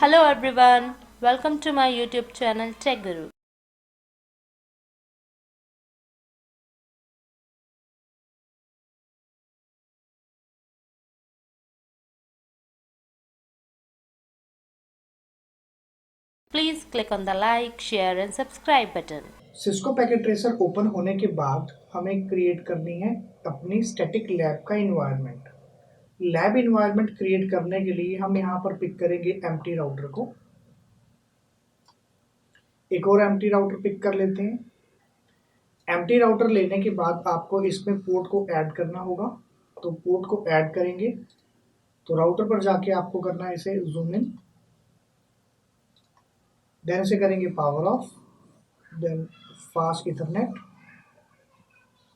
Hello everyone, welcome to my YouTube channel Tech Guru. Please click on the like, share and subscribe button. Cisco packet tracer open होने के बाद हमें create करनी है अपनी static lab का environment. Lab environment create करने के लिए हम यहाँ पर पिक करेंगे एम्प्टी राउटर को। एक और एम्प्टी राउटर पिक कर लेते हैं। एम्प्टी राउटर लेने के बाद आपको इसमें पोर्ट को ऐड करना होगा, तो पोर्ट को ऐड करेंगे तो राउटर पर जाके आपको करना है इसे जूम इन, देन इसे करेंगे power off, then fast ethernet.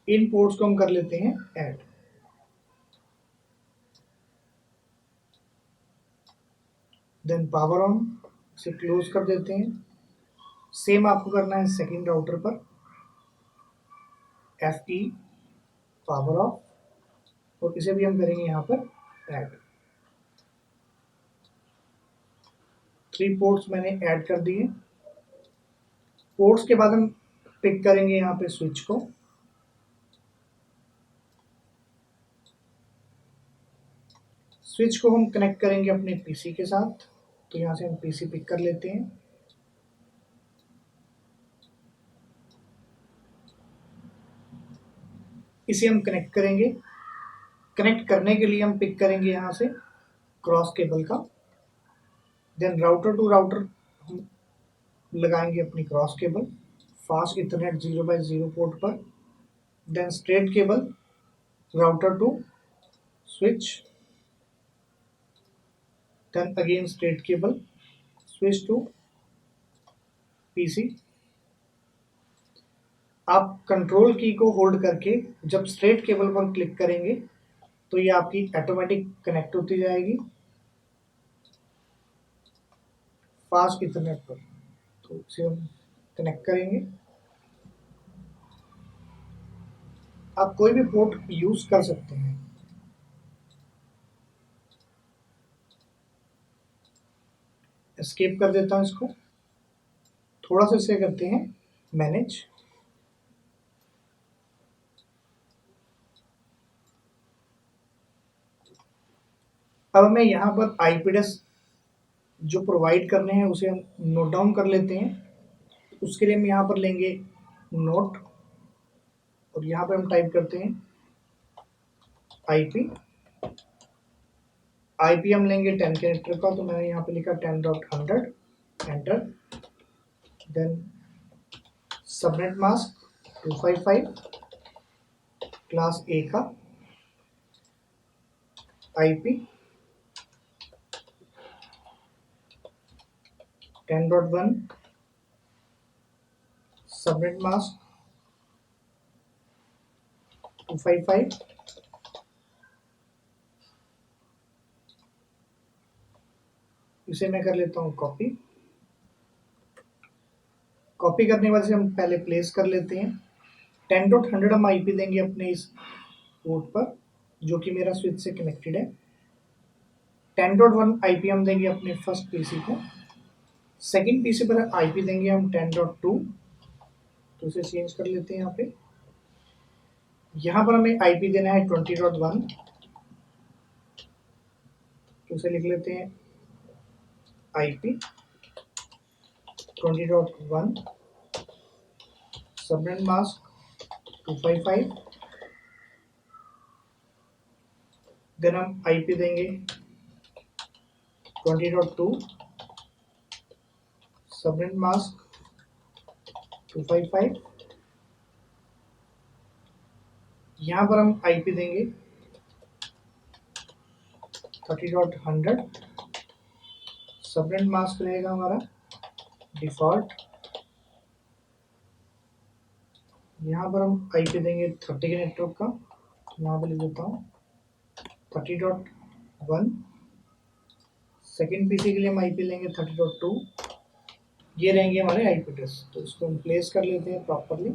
इन पोर्ट्स को हम कर लेते हैं ऐड, देन पावर ऑन, इसे क्लोज कर देते हैं। सेम आपको करना है सेकंड राउटर पर, एफ ई पावर ऑफ, और इसे भी हम करेंगे यहाँ पर ऐड। 3 पोर्ट्स मैंने ऐड कर दिए। पोर्ट्स के बाद हम पिक करेंगे यहाँ पे स्विच को। स्विच को हम कनेक्ट करेंगे अपने पीसी के साथ, तो यहाँ से हम पीसी पिक कर लेते हैं। इसे हम कनेक्ट करेंगे। कनेक्ट करने के लिए हम पिक करेंगे यहाँ से क्रॉस केबल का, देन राउटर टू राउटर हम लगाएंगे अपनी cross cable fast ethernet 0x0 port पर, then straight cable router to switch, then again straight cable switch to PC। आप कंट्रोल की को होल्ड करके जब स्ट्रेट केबल पर क्लिक करेंगे तो ये आपकी ऑटोमेटिक कनेक्ट होती जाएगी फास्ट इथरनेट पर। तो इसे हम कनेक्ट करेंगे। आप कोई भी पोर्ट यूज कर सकते हैं। एस्केप कर देता हूँ इसको, थोड़ा सा इसे करते हैं मैनेज। अब हमें यहाँ पर आईपी एड्रेस जो प्रोवाइड करने हैं उसे हम नोट डाउन कर लेते हैं। उसके लिए हम यहाँ पर लेंगे नोट, और यहाँ पर हम टाइप करते हैं आईपी। आईपी हम लेंगे 10 कैरेक्टर का, तो मैंने यहाँ पे लिखा 10.100, enter. Then subnet mask 255 class A का आईपी 10.1 सबनेट मास्क 255। इसे मैं कर लेता हूँ कॉपी। कॉपी करने के बाद से हम पहले प्लेस कर लेते हैं। 10.100 हम आईपी देंगे अपने इस पोर्ट पर जो कि मेरा स्विच से कनेक्टेड है। 10.1 आईपी हम देंगे अपने फर्स्ट पीसी को। सेकंड पीसी पर आईपी देंगे हम 10.2, तो इसे चेंज कर लेते हैं यहाँ पे। यहाँ पर हमें आईपी देना है 20.1, तो इसे लिख लेते हैं आईपी 20.1 सबनेट मास्क 255। देन हम आईपी देंगे 20.2 सबनेट मास्क 255। यहाँ पर हम आईपी देंगे 30.100, सबनेट मास्क रहेगा हमारा डिफॉल्ट। यहाँ पर हम आईपी देंगे 30 के नेटवर्क का, तो यहाँ पर लिख देता हूँ 30.1। सेकेंड पीसी के लिए हम आईपी लेंगे 30.2। ये रहेंगे हमारे आईपी एड्रेस, तो इसको हम प्लेस कर लेते हैं प्रॉपरली।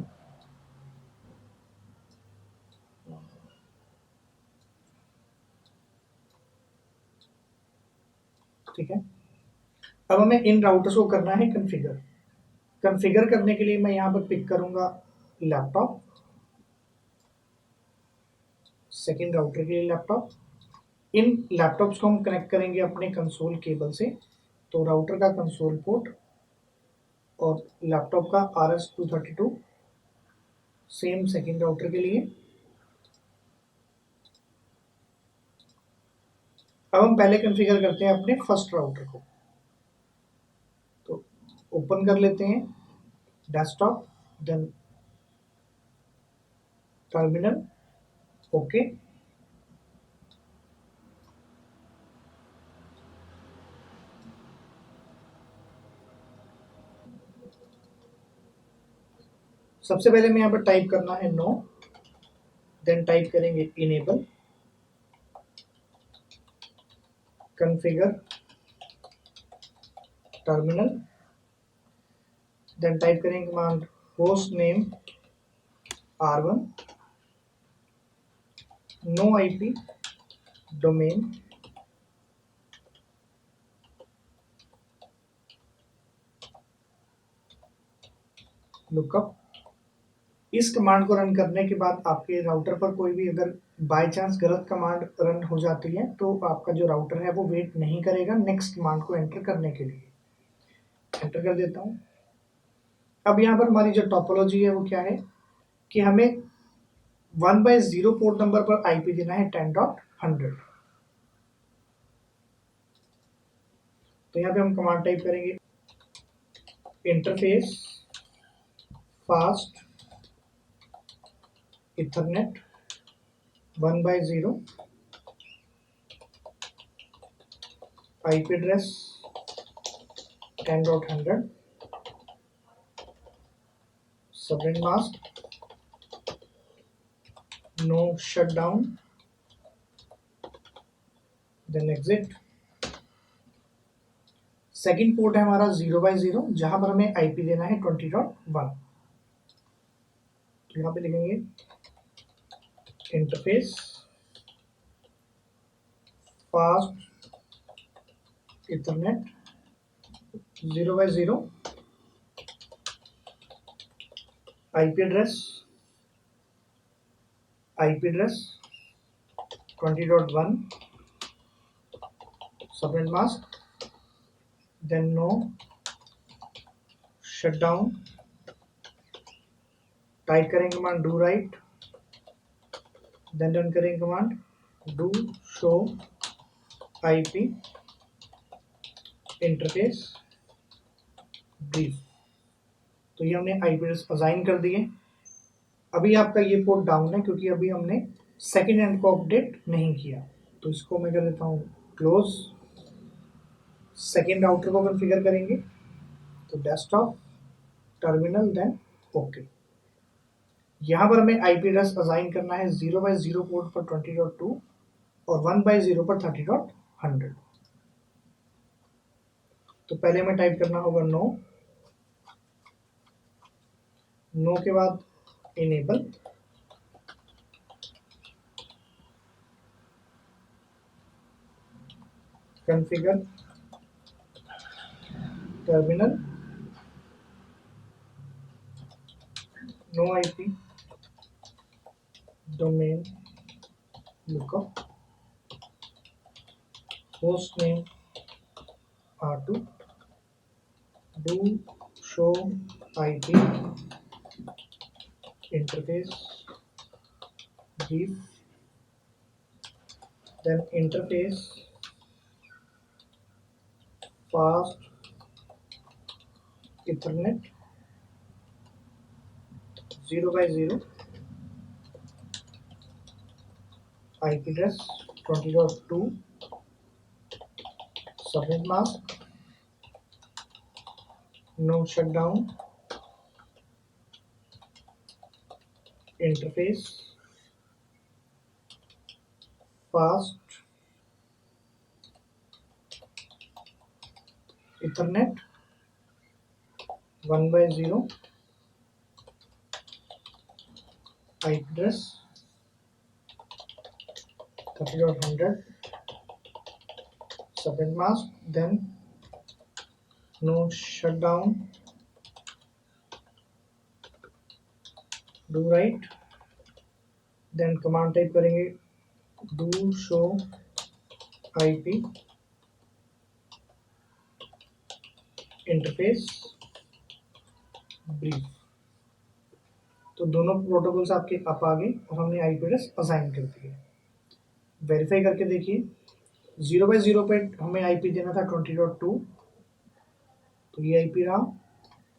ठीक है। अब हमें इन राउटर्स को करना है कॉन्फ़िगर। कॉन्फ़िगर करने के लिए मैं यहाँ पर पिक करूँगा लैपटॉप, सेकेंड राउटर के लिए लैपटॉप। इन लैपटॉप्स को हम कनेक्ट करेंगे अपने कंसोल केबल से। तो राउटर का कंसोल पोर्ट और लैपटॉप का RS-232, सेम सेकेंड राउटर के लिए। अब हम पहले कॉन्फ़िगर करते हैं अपने फर्स्ट राउटर को। तो ओपन कर लेते हैं डेस्कटॉप, देन टर्मिनल, ओके। सबसे पहले मैं यहाँ पर टाइप करना है नो, देन टाइप करेंगे enable configure terminal, then type करेंगे command host name R1, no IP domain, lookup. इस कमांड को रन करने के बाद आपके राउटर पर कोई भी अगर बाय चांस गलत कमांड रन हो जाती है तो आपका जो राउटर है वो वेट नहीं करेगा नेक्स्ट कमांड को एंटर करने के लिए। एंटर कर देता हूँ। अब यहाँ पर हमारी जो टोपोलॉजी है वो क्या है कि हमें 1/0 पोर्ट नंबर पर IP देना है 10.100। तो यहाँ पे हम कमांड टाइप करेंगे interface fast ethernet 1/0 IP address 10.100 subnet mask no shutdown, then exit. Second port है हमारा 0/0 जहां पर हमें IP देना है 20.1। तो यहाँ पे लिखेंगे interface fast ethernet 0/0 IP address 20.1 subnet mask, then no shutdown. Type करेंगे command do write, then run करेंगे command do show IP interface brief. तो ये हमने IP एड्रेस असाइन कर दिए। अभी आपका ये पोर्ट डाउन है क्योंकि अभी हमने सेकेंड एंड को अपडेट नहीं किया। तो इसको मैं कर देता हूँ क्लोज। सेकेंड राउटर को कॉन्फ़िगर करेंगे तो डेस्कटॉप टर्मिनल देन ओके। यहाँ पर हमें IP एड्रेस असाइन करना है 0/0 पोर्ट पर 20.2 और 1/0 पर 30.100। तो पहले हमें टाइप करना होगा नो के बाद enable configure terminal no IP domain lookup host name R2 do show IP interface brief, then interface fast Ethernet 0/0 IP address 20.2 subnet mask no shutdown interface fast Ethernet 1/0 IP address 30.100 subnet mask, then no shut down, do write, then command type करेंगे do show IP interface brief. तो दोनों protocols आपके आप आ गए और हमने IP address assign कर दिए। वेरीफाई करके देखिए 0/0 पे हमें आईपी देना था 20.2, तो ये आईपी रहा,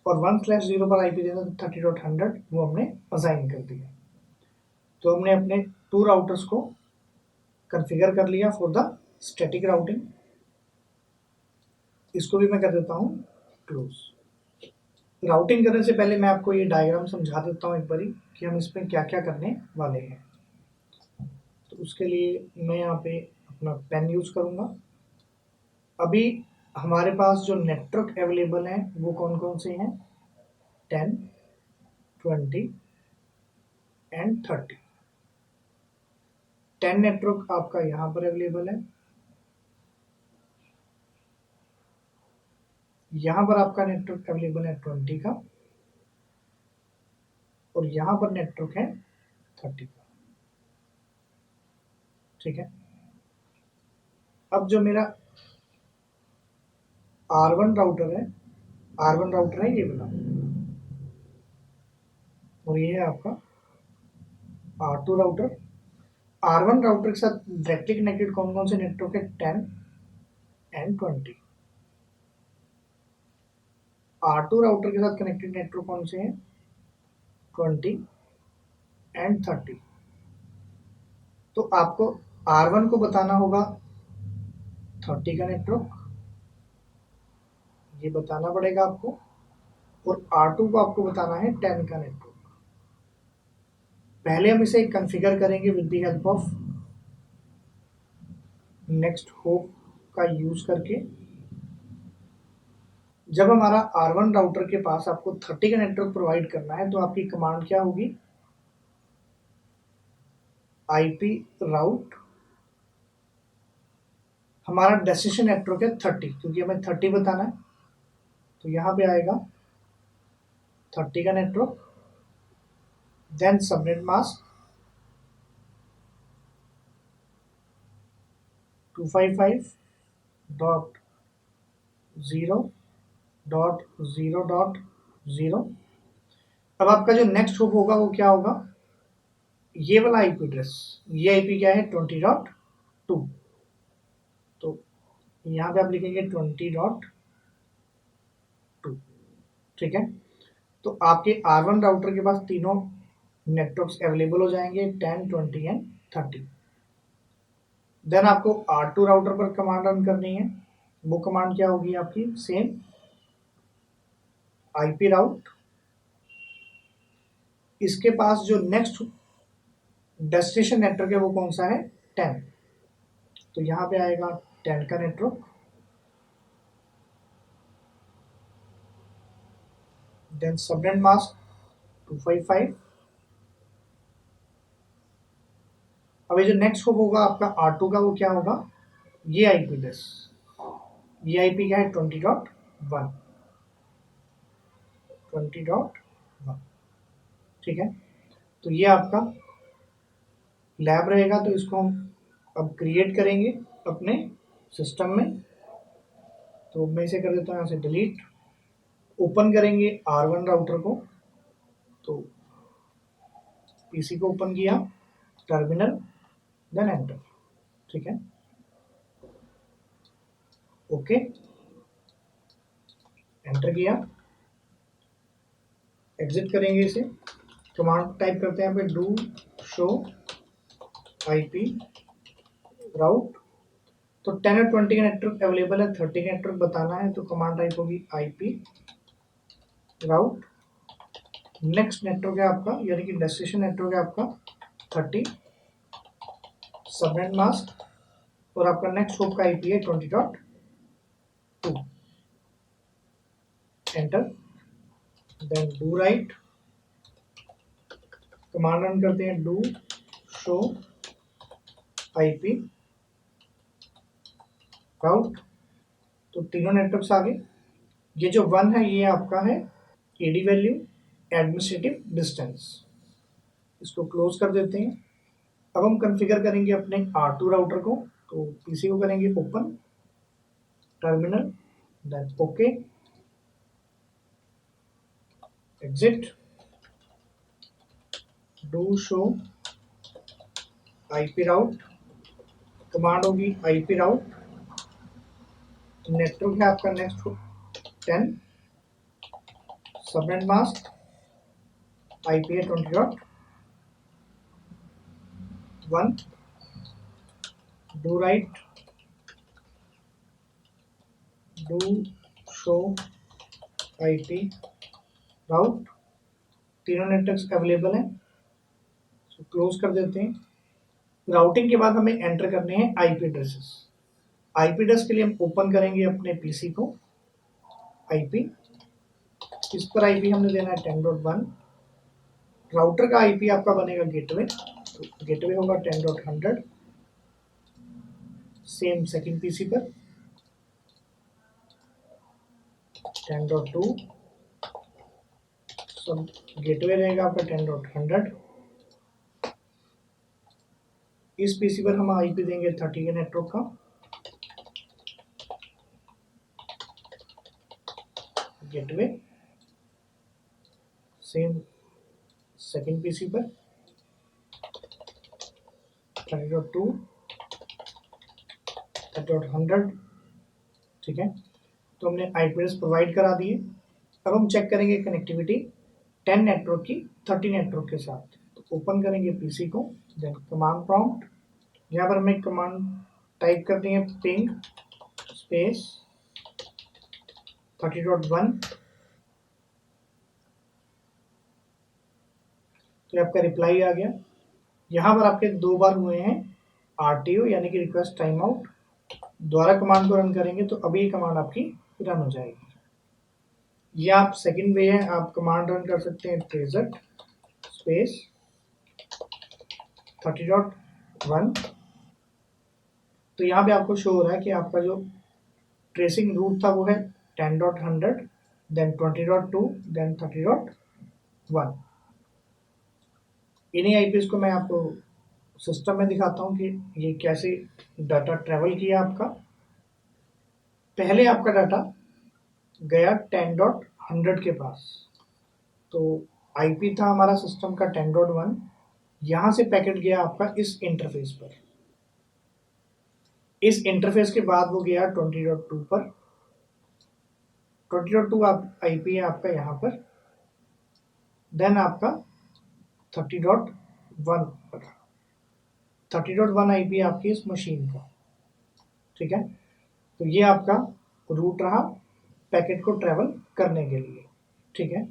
और 1/0 पर आईपी देना था 30.100, वो हमने असाइन कर दिया। तो हमने अपने 2 राउटर्स को कॉन्फ़िगर कर लिया फॉर द स्टैटिक राउटिंग। इसको भी मैं कर देता हूँ क्लोज। राउटिंग करने से पहले मैं आपको ये डायग्राम समझा देता हूँ एक बारी कि हम इसमें क्या क्या करने वाले हैं। तो उसके लिए मैं यहाँ पे अपना पेन यूज करूँगा। अभी हमारे पास जो नेटवर्क अवेलेबल हैं वो कौन कौन से हैं, 10, 20 एंड 30। 10 नेटवर्क आपका यहाँ पर अवेलेबल है, यहाँ पर आपका नेटवर्क अवेलेबल है 20 का, और यहाँ पर नेटवर्क है 30 का। ठीक है, अब जो मेरा R1 राउटर है, R1 राउटर है ये वाला, और ये है आपका R2 राउटर। R1 राउटर के साथ डायरेक्टली कनेक्टेड कौन कौन से नेटवर्क है, 10 एंड 20। R2 राउटर के साथ कनेक्टेड नेटवर्क कौन से हैं, 20 एंड 30। तो आपको R1 को बताना होगा 30 का नेटवर्क, ये बताना पड़ेगा आपको, और R2 को आपको बताना है 10 का नेटवर्क। पहले हम इसे कॉन्फ़िगर करेंगे with the help of next hop का यूज करके। जब हमारा R1 राउटर के पास आपको 30 का नेटवर्क प्रोवाइड करना है तो आपकी कमांड क्या होगी, IP राउट, हमारा डेस्टिनेशन नेटवर्क है 30, क्योंकि हमें 30 बताना है, तो यहाँ पे आएगा 30 का नेटवर्क, देन सबनेट मास्क 255.0.0.0। अब आपका जो नेक्स्ट होप होगा वो क्या होगा, ये वाला आईपी एड्रेस, ये आईपी क्या है 20.2, तो यहाँ पे आप लिखेंगे 20.2। ठीक है, तो आपके R1 राउटर के पास तीनों नेटवर्क्स अवेलेबल हो जाएंगे, 10, 20 एंड 30। देन आपको R2 राउटर पर कमांड रन करनी है। वो कमांड क्या होगी आपकी, सेम IP राउट, इसके पास जो नेक्स्ट डेस्टिनेशन नेटवर्क है वो कौन सा है, 10, तो यहाँ पे आएगा 10 का नेटवर्क, देन सबनेट मास्क 255। अब ये जो नेक्स्ट होप होगा आपका R2 का वो क्या होगा, ये आईपी एड्रेस, ये आईपी क्या है 20.1, 20.1। ठीक है, तो ये आपका लैब रहेगा, तो इसको हम अब क्रिएट करेंगे अपने सिस्टम में। तो मैं इसे कर देता हूँ यहाँ से डिलीट। ओपन करेंगे R1 राउटर को, तो पीसी को ओपन किया, टर्मिनल, देन एंटर। ठीक है, ओके, एंटर किया, एग्जिट करेंगे इसे, कमांड टाइप करते हैं यहाँ पे डू शो आईपी राउट। तो 10 और 20 का नेटवर्क अवेलेबल है, 30 का नेटवर्क बताना है, तो कमांड टाइप होगी IP राउट। नेक्स्ट नेटवर्क है आपका, यानी कि डेस्टिनेशन नेटवर्क है आपका 30, सबनेट मास्क, और आपका नेक्स्ट होप का IP है 20.2, enter, then do write, command run करते हैं डू शो IP राउट। तो तीनों नेटवर्क्स आ गए, ये जो 1 है ये आपका है एडी वैल्यू, एडमिनिस्ट्रेटिव डिस्टेंस। इसको क्लोज कर देते हैं। अब हम कॉन्फ़िगर करेंगे अपने R2 राउटर को। तो पीसी को करेंगे open, terminal, then okay, exit, do show IP route, command होगी आईपी राउट, नेटवर्क है आपका नेक्स्ट 10, सबनेट मास्क आईपी है 20.1, do write, do show IP route, तीनों नेटवर्क्स अवेलेबल हैं। तो क्लोज कर देते हैं। राउटिंग के बाद हमें एंटर करने हैं आईपी एड्रेसेस। आईपी एड्रेस के लिए हम ओपन करेंगे अपने पीसी को, आईपी, इस पर आईपी हमने देना है 10.1। राउटर का आईपी आपका बनेगा गेटवे, तो गेटवे होगा 10.100। सेम सेकंड पीसी पर 10.2, सब गेटवे रहेगा आपका 10.100। इस पीसी पर हम आईपी देंगे 30 के नेटवर्क का, गेटवे, सेम सेकंड पीसी पर 30.2, 30.100। ठीक है, तो हमने आईपी एड्रेस प्रोवाइड करा दिए। अब हम चेक करेंगे कनेक्टिविटी 10 नेटवर्क की 30 नेटवर्क के साथ। तो ओपन करेंगे पीसी को, देन कमांड प्रॉम्प्ट, यहाँ पर हमें कमांड टाइप करनी है पिंग स्पेस 30.1। तो आपका रिप्लाई आ गया। यहाँ पर आपके 2 बार हुए हैं आरटीओ यानी कि रिक्वेस्ट टाइम आउट। दोबारा कमांड को रन करेंगे तो अभी ये कमांड आपकी रन हो जाएगी। ये आप सेकंड वे है, आप कमांड रन कर सकते हैं ट्रेजर स्पेस 30.1। तो यहाँ पे आपको शो हो रहा है कि आपका जो ट्रेसिंग रूट था वो है 10.100, देन 20.2, देन 30.1। इन्हीं आईपीएस को मैं आपको सिस्टम में दिखाता हूँ कि ये कैसे डाटा ट्रेवल किया आपका। पहले आपका डाटा गया 10.100 के पास, तो आईपी था हमारा सिस्टम का 10.1। यहाँ से पैकेट गया आपका इस इंटरफेस पर, इस इंटरफेस के बाद वो गया 20.2 पर। 20.2 आप आईपी है आपका यहाँ पर, देन आपका 30.1 पर, 30.1 आईपी आपकी इस मशीन का। ठीक है, तो ये आपका रूट रहा पैकेट को ट्रेवल करने के लिए। ठीक है,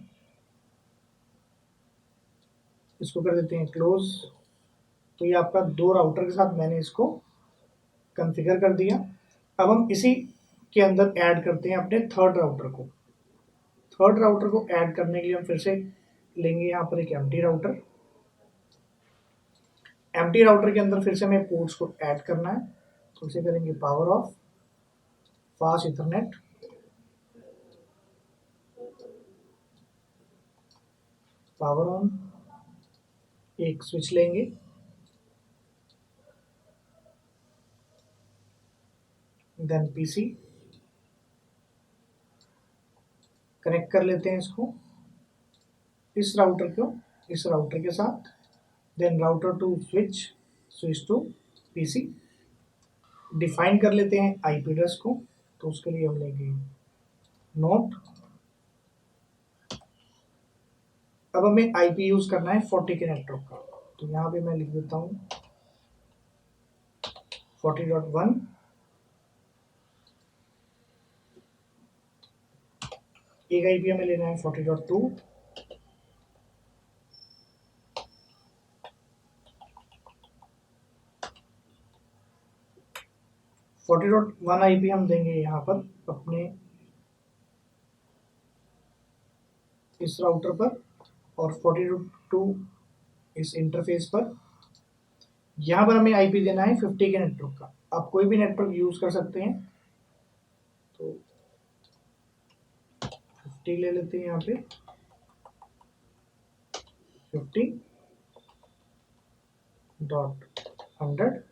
इसको कर देते हैं क्लोज। तो ये आपका 2 राउटर के साथ मैंने इसको कॉन्फ़िगर कर दिया। अब हम इसी के अंदर ऐड करते हैं अपने थर्ड राउटर को। थर्ड राउटर को ऐड करने के लिए हम फिर से लेंगे यहाँ पर एक एम्प्टी राउटर। एम्प्टी राउटर के अंदर फिर से हमें पोर्ट्स को ऐड करना है। तो इसे करेंगे power of, fast Ethernet, power on, एक स्विच लेंगे, देन पीसी कनेक्ट कर लेते हैं इसको, इस राउटर को इस राउटर के साथ, then router to switch, switch to PC. Define कर लेते हैं आईपी एड्रेस को। तो उसके लिए हम लेंगे नोट। अब हमें आईपी यूज करना है 40 के नेटवर्क का। तो यहाँ पे मैं लिख देता हूँ 40.1, एक आईपी हमें लेना है 40.2, 40.1 आईपी हम देंगे यहाँ पर अपने इस राउटर पर, और 40.2 इस इंटरफेस पर। यहाँ पर हमें आईपी देना है 50 के नेटवर्क का। आप कोई भी नेटवर्क यूज कर सकते हैं। तो 50 ले लेते हैं यहाँ पे 50.100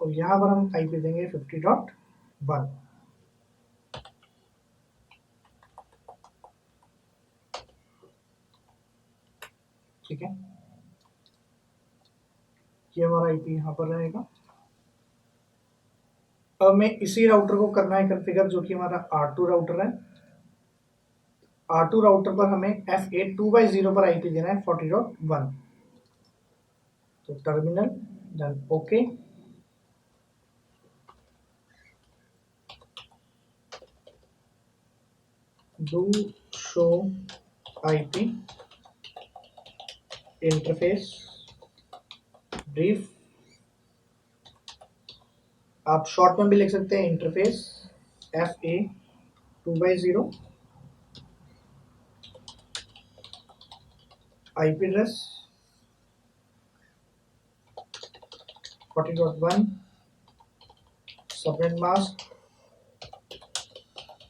और यहाँ पर हम IP देंगे 50.1। ठीक है, ये हमारा IP यहाँ पर रहेगा। अब मैं इसी राउटर को करना है कॉन्फ़िगर, जो कि हमारा R2 राउटर है। R2 राउटर पर हमें FA 2/0 पर IP देना है 40.1। तो terminal then okay, do show IP interface brief, आप शॉर्ट में भी लिख सकते हैं interface FA 2/0, IP address 40.1, subnet mask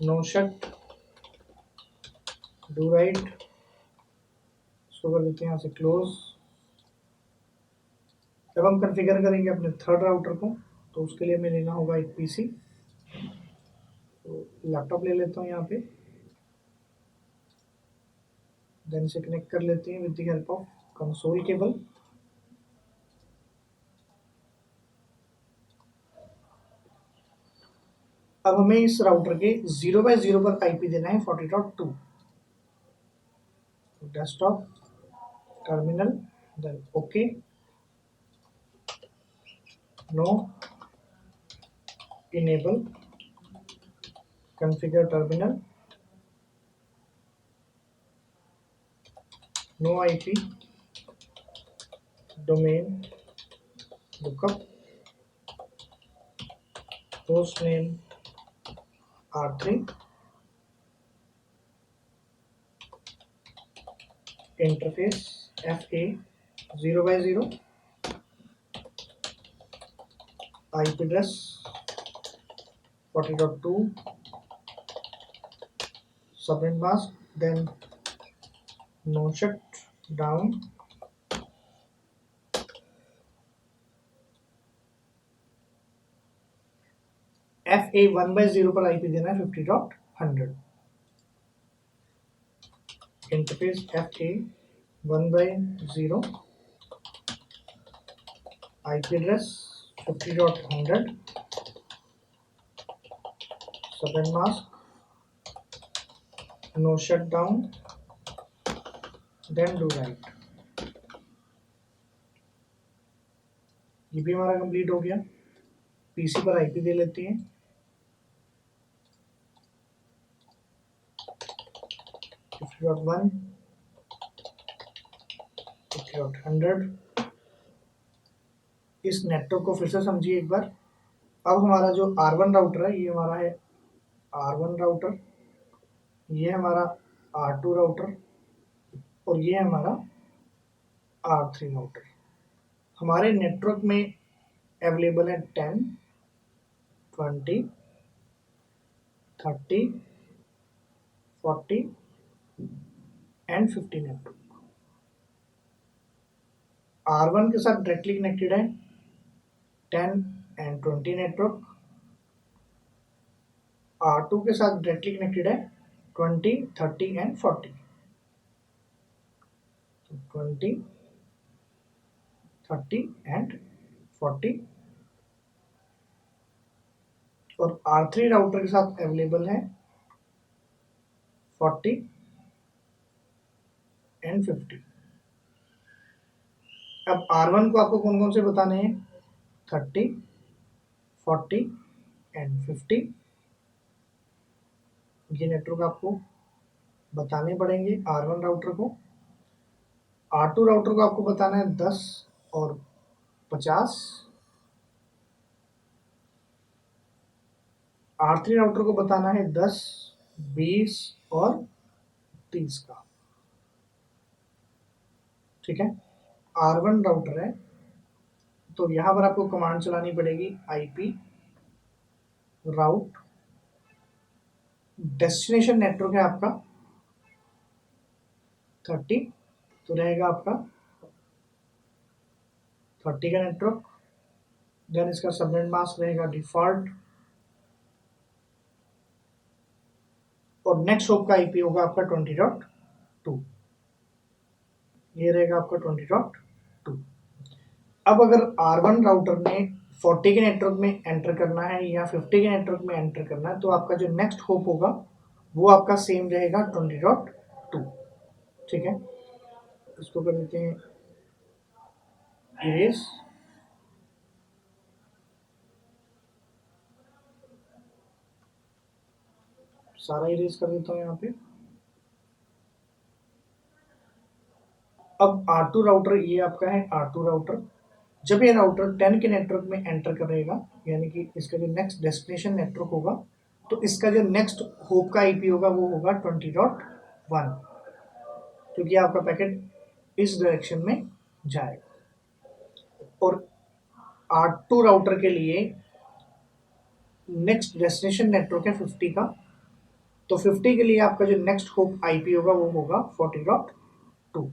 no shut do write, इसको कर देते हैं यहाँ से क्लोज। जब हम कॉन्फ़िगर करेंगे अपने थर्ड राउटर को, तो उसके लिए हमें लेना होगा एक PC। तो लैपटॉप ले लेता हूँ यहाँ पे, देन से कनेक्ट कर लेते हैं with the help of console cable. अब हमें इस राउटर के 0/0 पर IP देना है 40.2। Desktop terminal then okay, no enable configure terminal, no IP domain lookup, host name R3, interface FA 0/0, IP address 40.2, subnet mask, then no shut down, FA 1/0 पर IP देना है 50.100, interface FA 1/0, IP address 50.100, subnet mask no shutdown, then do right। ये भी हमारा complete हो गया। PC पर IP दे लेते हैं 50.1, 50.100। इस नेटवर्क को फिर से समझिए एक बार। अब हमारा जो R1 राउटर है, ये हमारा है R1 राउटर, ये हमारा R2 राउटर और ये हमारा R3 राउटर। हमारे नेटवर्क में अवेलेबल है 10, 20, 30, 40 एंड 50 नेटवर्क। R1 के साथ डायरेक्टली कनेक्टेड है 10 एंड 20 नेटवर्क, R2 के साथ डायरेक्टली कनेक्टेड है 20, 30 एंड 40। 20, 30 एंड 40 और R3 राउटर के साथ अवेलेबल है 40 एंड 50। अब R1 को आपको कौन कौन से बताने हैं? 30, 40 एंड 50। ये नेटवर्क आपको बताने पड़ेंगे R1 राउटर को। R2 राउटर को आपको बताना है 10 और 50। R3 राउटर को बताना है 10, 20 और 30 का। ठीक है, R1 राउटर है तो यहाँ पर आपको कमांड चलानी पड़ेगी IP राउट डेस्टिनेशन नेटवर्क है आपका 30, तो रहेगा आपका 30 का नेटवर्क। देन इसका सबनेट मास्क रहेगा डिफॉल्ट, और नेक्स्ट होप का आईपी होगा आपका 20.2, ये रहेगा आपका 20.2। अब अगर R1 राउटर ने 40 के नेटवर्क में एंटर करना है या 50 के नेटवर्क में एंटर करना है, तो आपका जो नेक्स्ट होप होगा वो आपका सेम रहेगा 20.2। ठीक है, इसको कर देते हैं इरेज। सारा इरेज कर देता हूँ यहाँ पे। अब R2 राउटर, ये आपका है R2 राउटर। जब ये राउटर 10 के नेटवर्क में एंटर करेगा, यानी कि इसका जो नेक्स्ट डेस्टिनेशन नेटवर्क होगा, तो इसका जो नेक्स्ट होप का आईपी होगा वो होगा 20.1, क्योंकि आपका पैकेट इस डायरेक्शन में जाएगा। और R2 राउटर के लिए नेक्स्ट डेस्टिनेशन नेटवर्क है 50 का, तो 50 के लिए आपका जो नेक्स्ट होप आईपी होगा वो होगा 40.2।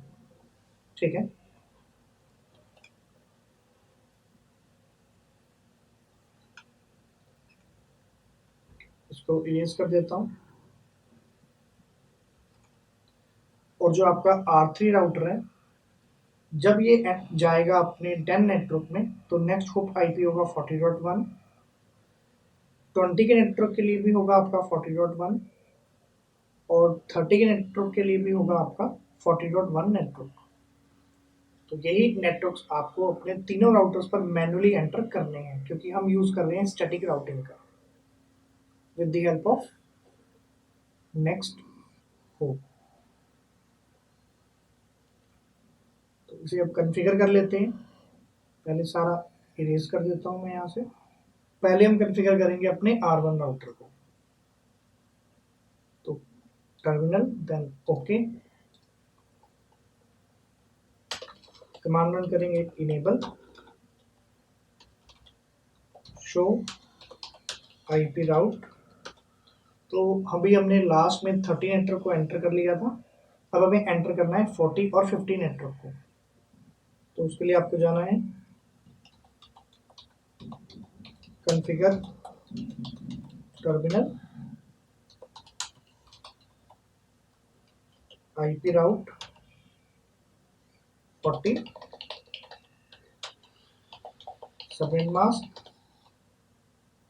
ठीक है, इसको इरेज कर देता हूँ। और जो आपका R3 राउटर है, जब ये जाएगा अपने 10 नेटवर्क में, तो नेक्स्ट होप आईपी होगा 40.1। 20 के नेटवर्क के लिए भी होगा आपका 40.1, और 30 के नेटवर्क के लिए भी होगा आपका 40.1 नेटवर्क। तो यही नेटवर्क्स आपको अपने तीनों राउटर्स पर मैन्युअली एंटर करने हैं, क्योंकि हम यूज कर रहे हैं स्टैटिक राउटिंग का with the help of next hop. तो इसे अब कॉन्फ़िगर कर लेते हैं। पहले सारा इरेज कर देता हूं मैं यहाँ से। पहले हम कॉन्फ़िगर करेंगे अपने R1 राउटर को। तो terminal, then okay, command run करेंगे इनेबल शो आईपी राउट। तो अभी हमने लास्ट में 30 नेटवर्क को एंटर कर लिया था, अब हमें एंटर करना है 40 और 50 नेटवर्क को। तो उसके लिए आपको जाना है configure terminal IP route 40 subnet mask,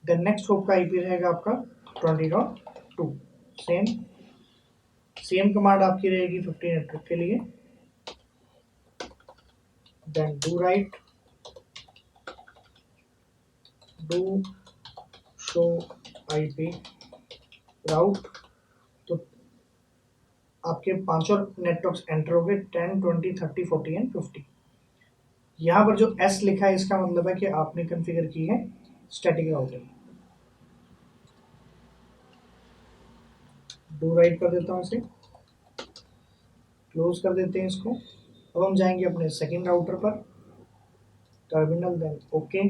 then next hop का आईपी रहेगा आपका 20.2। सेम कमांड आपकी रहेगी 50 नेटवर्क के लिए। Then do write, do show IP route. तो आपके पांचों नेटवर्क्स एंटर हो गए, 10, 20, 30, 40 एंड 50। यहाँ पर जो एस लिखा है इसका मतलब है कि आपने कॉन्फ़िगर की है स्टैटिक राउटिंग। डू राइट कर देता हूँ इसे, क्लोज कर देते हैं इसको। अब हम जाएंगे अपने सेकंड राउटर पर, terminal, then okay,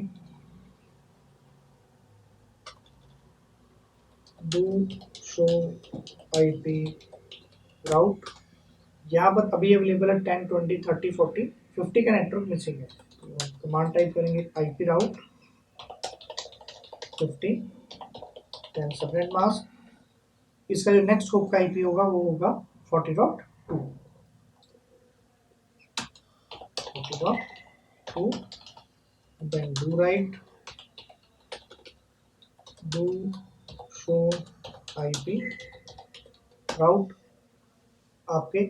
do show IP route. यहाँ पर अभी अवेलेबल है 10, 20, 30, 40, 50 का नेटवर्क मिसिंग है। तो कमांड टाइप करेंगे IP route 50, then subnet mask. इसका जो नेक्स्ट होप का आईपी होगा वो होगा 40.2, 40.2, then do write, do show IP route. आपके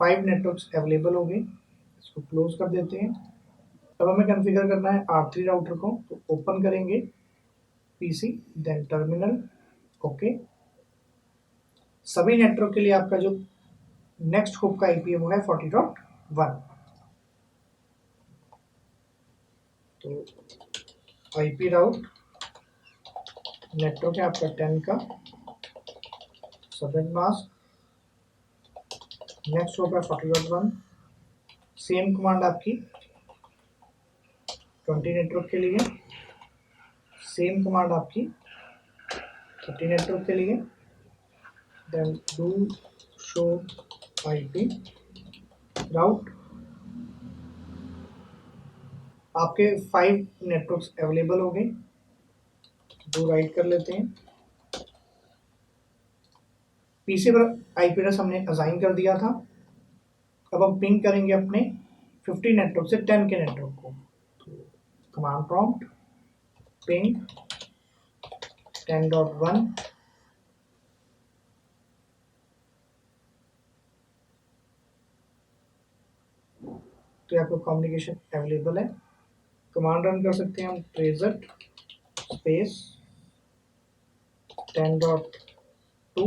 5 नेटवर्क्स अवेलेबल हो गए, इसको क्लोज कर देते हैं। अब हमें कॉन्फ़िगर करना है R3 राउटर को, तो ओपन करेंगे पीसी, देन टर्मिनल, ओके। सभी नेटवर्क के लिए आपका जो नेक्स्ट होप का आईपी वो है 40.1। तो आईपी राउट नेटवर्क है आपका 10 का, सबनेट मास्क, नेक्स्ट होप है 40.1। सेम कमांड आपकी 20 नेटवर्क के लिए, सेम कमांड आपकी 50 नेटवर्क के लिए, देन डू शो IP राउट। आपके 5 नेटवर्क्स अवेलेबल हो गए, डू राइट कर लेते हैं। पीसी पर IP एड्रेस हमने असाइन कर दिया था, अब हम पिंग करेंगे अपने 50 नेटवर्क से 10 के नेटवर्क को। तो कमांड प्रॉम्प्ट पिंग 10.1 तो आपको कम्युनिकेशन अवेलेबल है। कमांड रन कर सकते हैं हम ट्रेजट स्पेस 10.2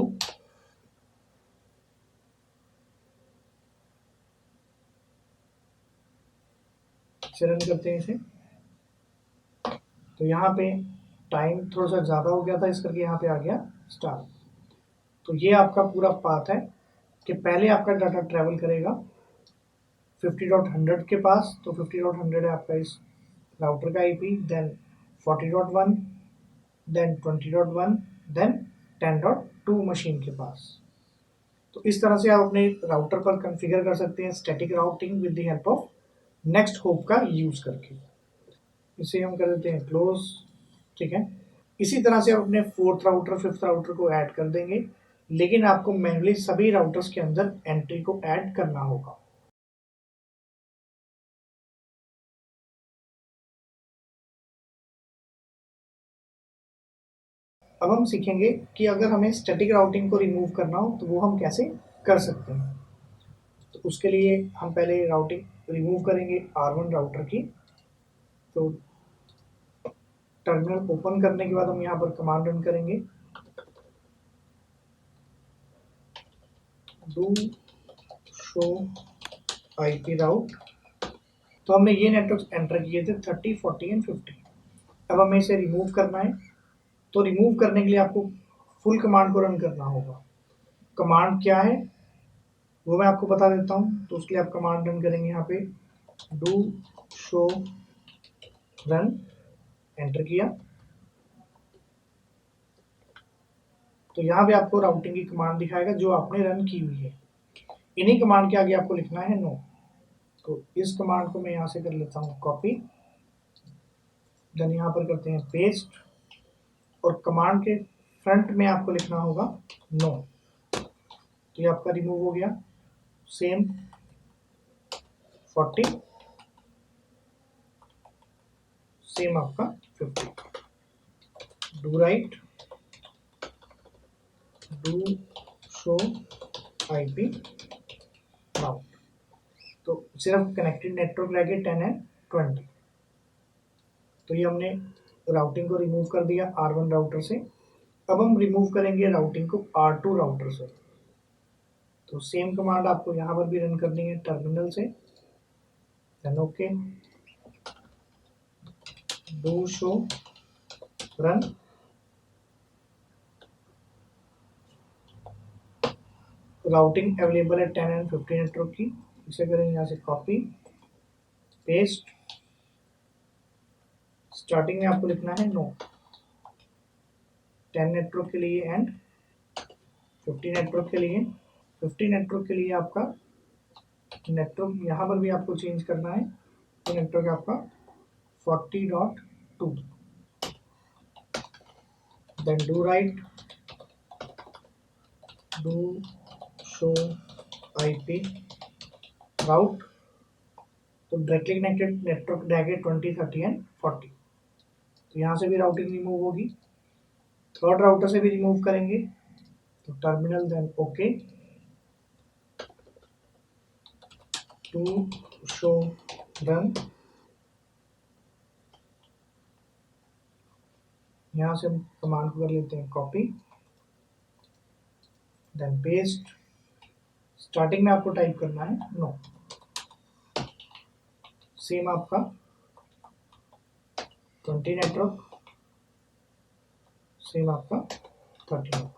से रन करते हैं इसे। तो यहाँ पे टाइम थोड़ा सा ज़्यादा हो गया था, इस करके यहाँ पे आ गया स्टार। तो ये आपका पूरा पाथ है कि पहले आपका डाटा ट्रैवल करेगा 50.100 के पास, तो 50.100 है आपका इस राउटर का IP, then 40.1, then 20.1, then 10.2 machine के पास। तो इस तरह से आप अपने राउटर पर कॉन्फ़िगर कर सकते हैं static routing with the help of next hop का यूज़ करके। इसे हम कर देते हैं क्लोज, ठीक है। इसी तरह से आप अपने 4th राउटर 5th राउटर को ऐड कर देंगे, लेकिन आपको मैन्युअली सभी राउटर्स के अंदर एंट्री को ऐड करना होगा। अब हम सीखेंगे कि अगर हमें स्टैटिक राउटिंग को रिमूव करना हो तो वो हम कैसे कर सकते हैं। तो उसके लिए हम पहले राउटिंग रिमूव करेंगे R1 राउटर की। तो टर्मिनल ओपन करने के बाद हम यहाँ पर कमांड रन करेंगे डू शो IP राउट। तो हमने ये नेटवर्क एंटर किए थे 30, 40 एंड 50। अब हमें इसे रिमूव करना है। तो रिमूव करने के लिए आपको फुल कमांड को रन करना होगा। कमांड क्या है वो मैं आपको बता देता हूँ। तो उसके लिए आप कमांड रन करेंगे यहाँ पे डू शो रन, एंटर किया। तो यहाँ पे आपको राउटिंग की कमांड दिखाएगा जो आपने रन की हुई है। इन्हीं कमांड के आगे आपको लिखना है नो। तो इस कमांड को मैं यहाँ से कर लेता हूँ कॉपी, देन यहाँ पर करते हैं पेस्ट, और कमांड के फ्रंट में आपको लिखना होगा नो। तो ये आपका रिमूव हो गया। सेम 40, सेम आपका 50। Do write, do show IP route. तो सिर्फ कनेक्टेड नेटवर्क रह गए 10 एंड 20। तो ये हमने राउटिंग को रिमूव कर दिया R1 राउटर से। अब हम रिमूव करेंगे राउटिंग को R2 राउटर से। तो सेम कमांड आपको यहाँ पर भी रन करनी है टर्मिनल से, then okay, do show run. Routing available है 10 एंड 50 नेटवर्क की। इसे करेंगे यहाँ से कॉपी पेस्ट, स्टार्टिंग में आपको लिखना है नो 10 नेटवर्क के लिए एंड 50 नेटवर्क के लिए। 50 नेटवर्क के लिए आपका नेटवर्क यहाँ पर भी आपको चेंज करना है। तो नेटवर्क आपका 40.2, then do write, do show IP route. तो डायरेक्टली कनेक्टेड नेटवर्क रह गए 20, 30 एंड 40। तो यहाँ से भी राउटिंग रिमूव होगी। थर्ड राउटर से भी रिमूव करेंगे। तो terminal, then okay, do show run. यहाँ से हम कमांड को कर लेते हैं कॉपी, देन पेस्ट। स्टार्टिंग में आपको टाइप करना है नो। सेम आपका 20 नेटवर्क, सेम आपका 30 नेटवर्क।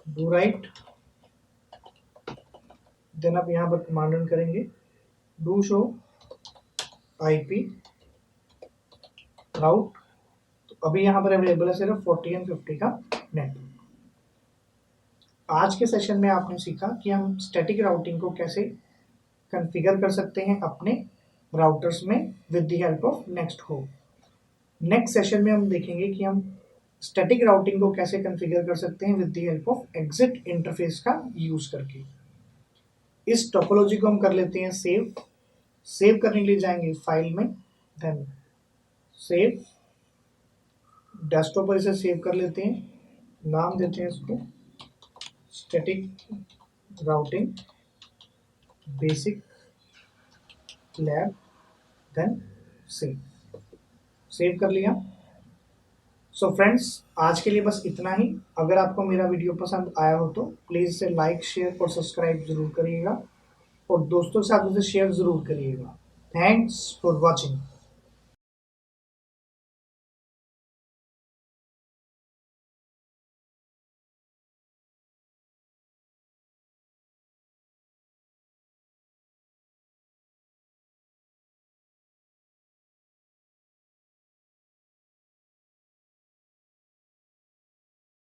डू राइट, देन आप यहाँ पर कमांड रन करेंगे डू शो IP राउट। तो अभी यहाँ पर अवेलेबल है सिर्फ 40 एंड 50 का नेटवर्क। आज के सेशन में आपने सीखा कि हम स्टैटिक राउटिंग को कैसे कॉन्फ़िगर कर सकते हैं अपने राउटर्स में with the help of next hop. Next session में हम देखेंगे कि हम स्टैटिक राउटिंग को कैसे कॉन्फ़िगर कर सकते हैं with the help of exit interface का यूज करके। इस टोपोलॉजी को हम कर लेते हैं सेव। सेव करने के लिए जाएंगे फाइल में, देन सेव, डेस्कटॉप पर इसे सेव कर लेते हैं, नाम देते हैं इसको static routing basic lab, then save. Save कर लिया। सो फ्रेंड्स, आज के लिए बस इतना ही। अगर आपको मेरा वीडियो पसंद आया हो तो प्लीज़ इसे लाइक, शेयर और सब्सक्राइब जरूर करिएगा और दोस्तों के साथ उसे शेयर जरूर करिएगा। Thanks for watching.